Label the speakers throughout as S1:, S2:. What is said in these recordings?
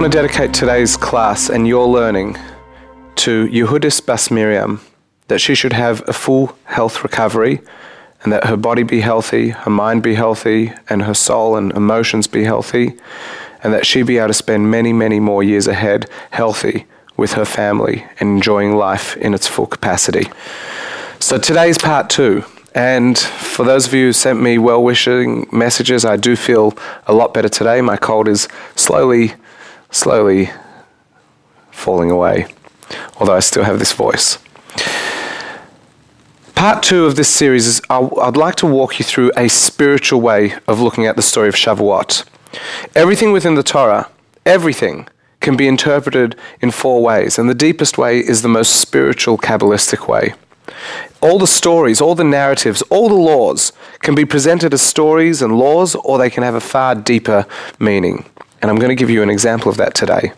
S1: want to dedicate today's class and your learning to Yehudis Bas Miriam, that she should have a full health recovery and that her body be healthy, her mind be healthy, and her soul and emotions be healthy, and that she be able to spend many, many more years ahead healthy with her family and enjoying life in its full capacity. So today's part 2. And for those of you who sent me well-wishing messages, I do feel a lot better today. My cold is slowly falling away, although I still have this voice. Part 2 of this series is I'd like to walk you through a spiritual way of looking at the story of Shavuot. Everything within the Torah, everything, can be interpreted in 4 ways, and the deepest way is the most spiritual, Kabbalistic way. All the stories, all the narratives, all the laws can be presented as stories and laws, or they can have a far deeper meaning. And I'm going to give you an example of that today.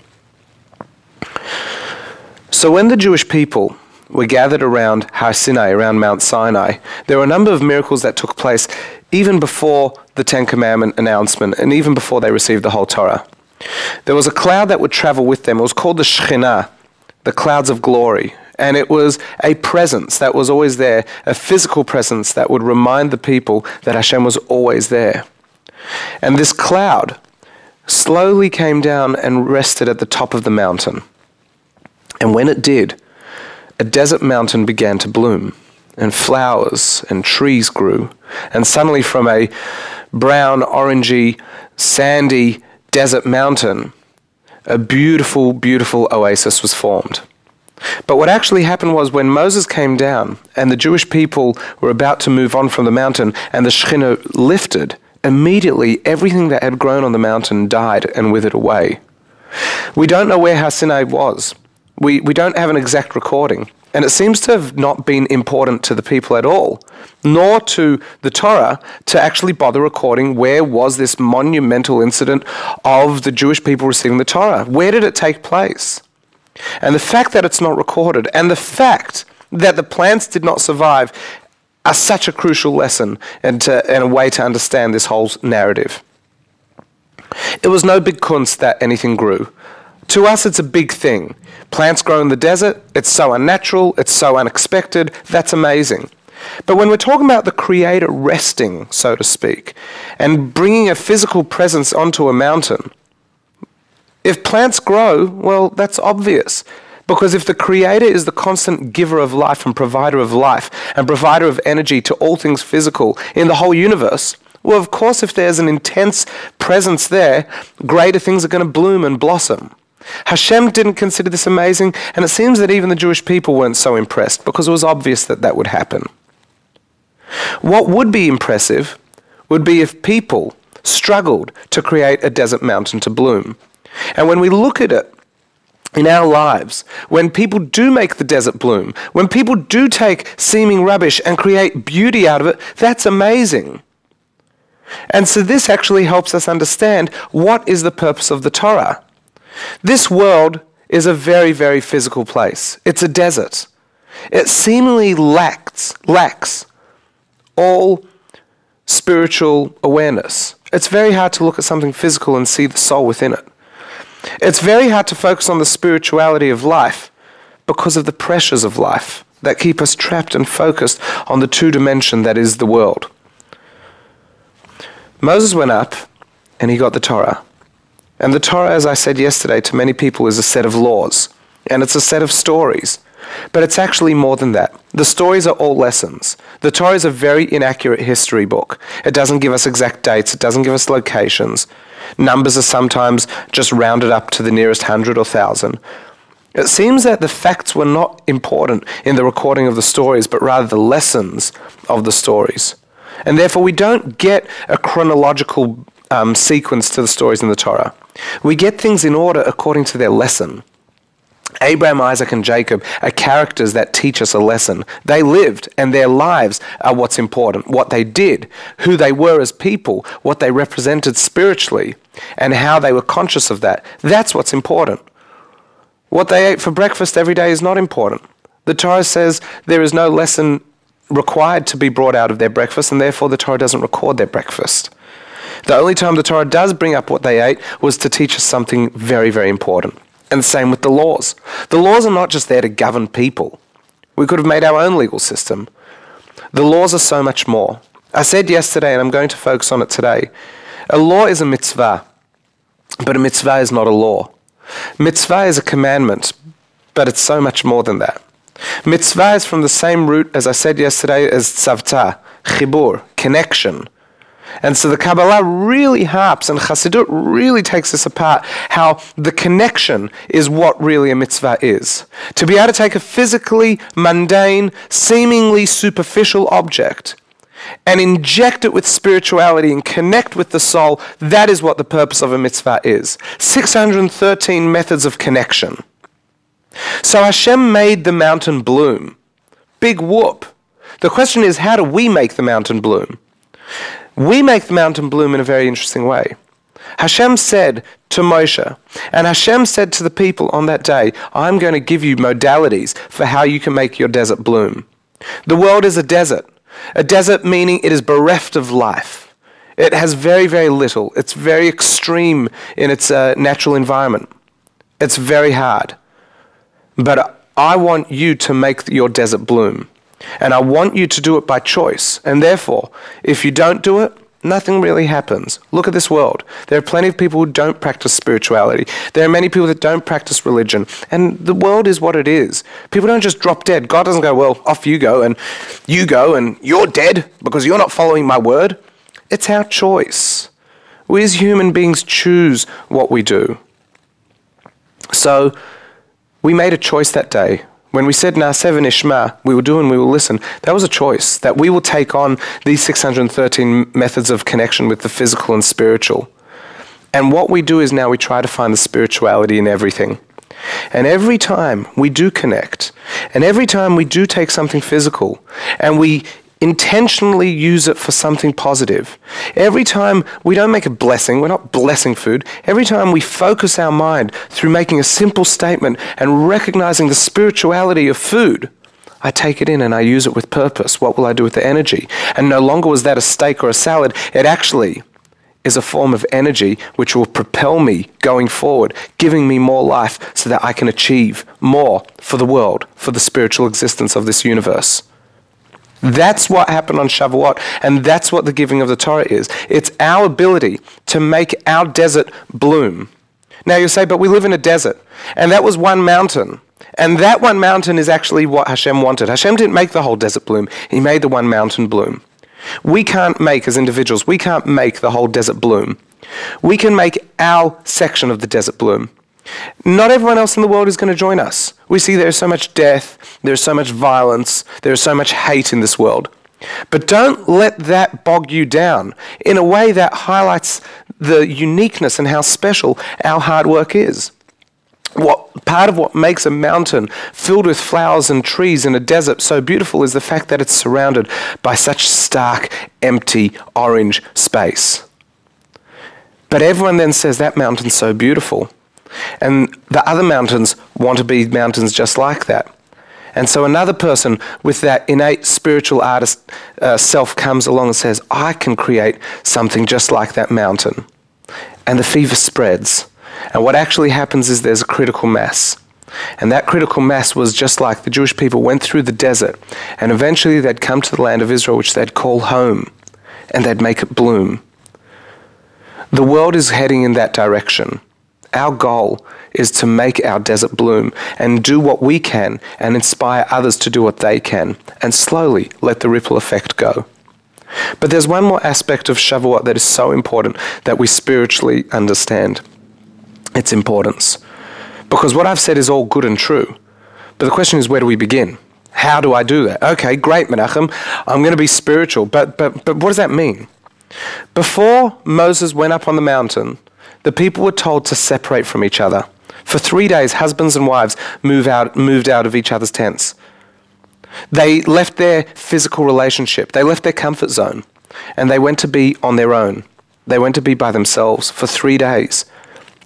S1: So when the Jewish people were gathered around Sinai, around Mt Sinai, there were a number of miracles that took place even before the Ten Commandment announcement and even before they received the whole Torah. There was a cloud that would travel with them. It was called the Shekhinah, the clouds of glory. And it was a presence that was always there, a physical presence that would remind the people that Hashem was always there. And this cloud slowly came down and rested at the top of the mountain. And when it did, a desert mountain began to bloom, and flowers and trees grew. And suddenly from a brown, orangey, sandy desert mountain, a beautiful, beautiful oasis was formed. But what actually happened was when Moses came down and the Jewish people were about to move on from the mountain and the Shekhinah lifted, immediately everything that had grown on the mountain died and withered away. We don't know where Sinai was. We don't have an exact recording. And it seems to have not been important to the people at all, nor to the Torah, to actually bother recording where was this monumental incident of the Jewish people receiving the Torah. Where did it take place? And the fact that it's not recorded, and the fact that the plants did not survive, are such a crucial lesson and a way to understand this whole narrative. It was no big kunst that anything grew. To us, it's a big thing. Plants grow in the desert, it's so unnatural, it's so unexpected, that's amazing. But when we're talking about the Creator resting, so to speak, and bringing a physical presence onto a mountain, if plants grow, well, that's obvious. Because if the Creator is the constant giver of life and provider of energy to all things physical in the whole universe, well, of course, if there's an intense presence there, greater things are going to bloom and blossom. Hashem didn't consider this amazing, and it seems that even the Jewish people weren't so impressed because it was obvious that that would happen. What would be impressive would be if people struggled to create a desert mountain to bloom. And when we look at it in our lives, when people do make the desert bloom, when people do take seeming rubbish and create beauty out of it, that's amazing. And so this actually helps us understand what is the purpose of the Torah. This world is a very, very physical place. It's a desert. It seemingly lacks all spiritual awareness. It's very hard to look at something physical and see the soul within it. It's very hard to focus on the spirituality of life because of the pressures of life that keep us trapped and focused on the 2-dimension that is the world. Moses went up and he got the Torah. And the Torah, as I said yesterday, to many people is a set of laws. And it's a set of stories. But it's actually more than that. The stories are all lessons. The Torah is a very inaccurate history book. It doesn't give us exact dates. It doesn't give us locations. Numbers are sometimes just rounded up to the nearest 100 or 1,000. It seems that the facts were not important in the recording of the stories, but rather the lessons of the stories. And therefore we don't get a chronological sequence to the stories in the Torah. We get things in order according to their lesson. Abraham, Isaac, and Jacob are characters that teach us a lesson. They lived, and their lives are what's important. What they did, who they were as people, what they represented spiritually, and how they were conscious of that. That's what's important. What they ate for breakfast every day is not important. The Torah says there is no lesson required to be brought out of their breakfast, and therefore the Torah doesn't record their breakfast. The only time the Torah does bring up what they ate was to teach us something very, very important. And the same with the laws. The laws are not just there to govern people. We could have made our own legal system. The laws are so much more. I said yesterday, and I'm going to focus on it today, a law is a mitzvah, but a mitzvah is not a law. Mitzvah is a commandment, but it's so much more than that. Mitzvah is from the same root, as I said yesterday, as tzavta, chibur, connection. And so the Kabbalah really harps, and Chassidut really takes this apart, how the connection is what really a mitzvah is. To be able to take a physically mundane, seemingly superficial object and inject it with spirituality and connect with the soul, that is what the purpose of a mitzvah is. 613 methods of connection. So Hashem made the mountain bloom. Big whoop. The question is, how do we make the mountain bloom? We make the mountain bloom in a very interesting way. Hashem said to Moshe, and Hashem said to the people on that day, I'm going to give you modalities for how you can make your desert bloom. The world is a desert. A desert meaning it is bereft of life. It has very, very little. It's very extreme in its natural environment. It's very hard. But I want you to make your desert bloom. And I want you to do it by choice. And therefore, if you don't do it, nothing really happens. Look at this world. There are plenty of people who don't practice spirituality. There are many people that don't practice religion. And the world is what it is. People don't just drop dead. God doesn't go, well, off you go and you're dead because you're not following my word. It's our choice. We as human beings choose what we do. So we made a choice that day. When we said Na'aseh v'nishma, we will do and we will listen, that was a choice, that we will take on these 613 methods of connection with the physical and spiritual. And what we do is now we try to find the spirituality in everything. And every time we do connect, and every time we do take something physical, and we intentionally use it for something positive. Every time we don't make a blessing, we're not blessing food. Every time we focus our mind through making a simple statement and recognizing the spirituality of food, I take it in and I use it with purpose. What will I do with the energy? And no longer was that a steak or a salad. It actually is a form of energy which will propel me going forward, giving me more life so that I can achieve more for the world, for the spiritual existence of this universe. That's what happened on Shavuot, and that's what the giving of the Torah is. It's our ability to make our desert bloom. Now you say, but we live in a desert, and that was one mountain. And that one mountain is actually what Hashem wanted. Hashem didn't make the whole desert bloom. He made the one mountain bloom. We can't make, as individuals, we can't make the whole desert bloom. We can make our section of the desert bloom. Not everyone else in the world is going to join us. We see there's so much death, there's so much violence, there's so much hate in this world. But don't let that bog you down in a way that highlights the uniqueness and how special our hard work is. Part of what makes a mountain filled with flowers and trees in a desert so beautiful is the fact that it's surrounded by such stark, empty, orange space. But everyone then says that mountain's so beautiful. And the other mountains want to be mountains just like that. And so another person with that innate spiritual artist self comes along and says, I can create something just like that mountain. And the fever spreads. And what actually happens is there's a critical mass. And that critical mass was just like the Jewish people went through the desert. And eventually they'd come to the land of Israel, which they'd call home. And they'd make it bloom. The world is heading in that direction. Our goal is to make our desert bloom and do what we can and inspire others to do what they can and slowly let the ripple effect go. But there's one more aspect of Shavuot that is so important that we spiritually understand its importance. Because what I've said is all good and true. But the question is, where do we begin? How do I do that? Okay, great, Menachem. I'm going to be spiritual. But what does that mean? Before Moses went up on the mountain, the people were told to separate from each other. For 3 days, husbands and wives moved out of each other's tents. They left their physical relationship. They left their comfort zone. And they went to be on their own. They went to be by themselves for 3 days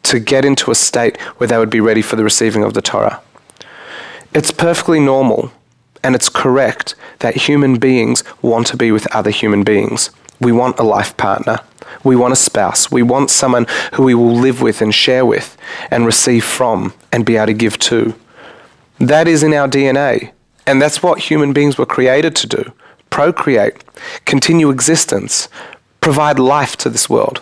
S1: to get into a state where they would be ready for the receiving of the Torah. It's perfectly normal and it's correct that human beings want to be with other human beings. We want a life partner. We want a spouse. We want someone who we will live with and share with and receive from and be able to give to. That is in our DNA. And that's what human beings were created to do. Procreate, continue existence, provide life to this world.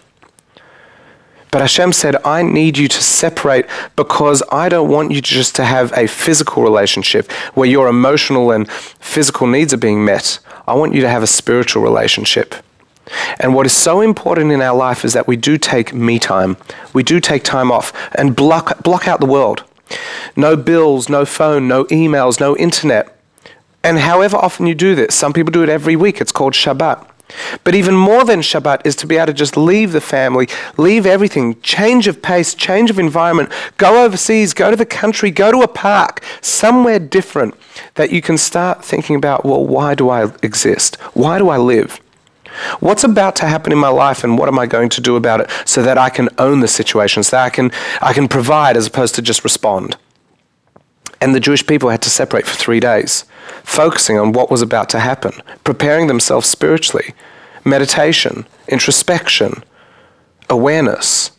S1: But Hashem said, I need you to separate because I don't want you just to have a physical relationship where your emotional and physical needs are being met. I want you to have a spiritual relationship. And what is so important in our life is that we do take me time. We do take time off and block out the world. No bills, no phone, no emails, no internet. And however often you do this, some people do it every week. It's called Shabbat. But even more than Shabbat is to be able to just leave the family, leave everything, change of pace, change of environment, go overseas, go to the country, go to a park, somewhere different that you can start thinking about, well, why do I exist? Why do I live? What's about to happen in my life and what am I going to do about it so that I can own the situation, so that I can provide as opposed to just respond? And the Jewish people had to separate for 3 days, focusing on what was about to happen, preparing themselves spiritually, meditation, introspection, awareness.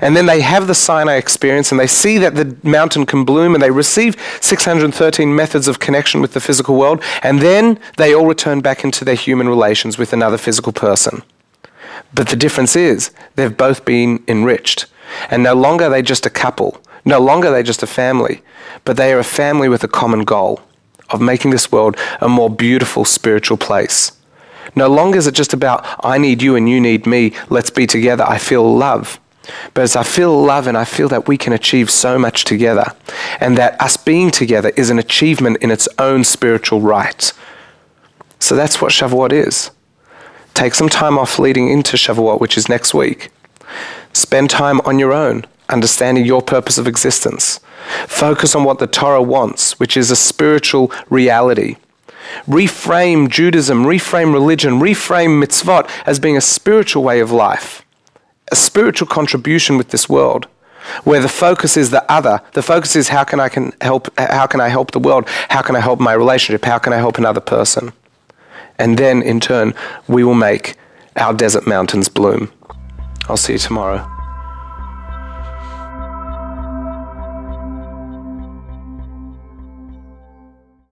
S1: And then they have the Sinai experience and they see that the mountain can bloom and they receive 613 methods of connection with the physical world, and then they all return back into their human relations with another physical person. But the difference is they've both been enriched, and no longer are they just a couple, no longer are they just a family, but they are a family with a common goal of making this world a more beautiful spiritual place. No longer is it just about, I need you and you need me, let's be together, I feel love. But as I feel love and I feel that we can achieve so much together, and that us being together is an achievement in its own spiritual right. So that's what Shavuot is. Take some time off leading into Shavuot, which is next week. Spend time on your own, understanding your purpose of existence. Focus on what the Torah wants, which is a spiritual reality. Reframe Judaism, reframe religion, reframe mitzvot as being a spiritual way of life, a spiritual contribution with this world, where the focus is the other. The focus is how can I help the world? How can I help my relationship? How can I help another person? And then in turn, we will make our desert mountains bloom. I'll see you tomorrow.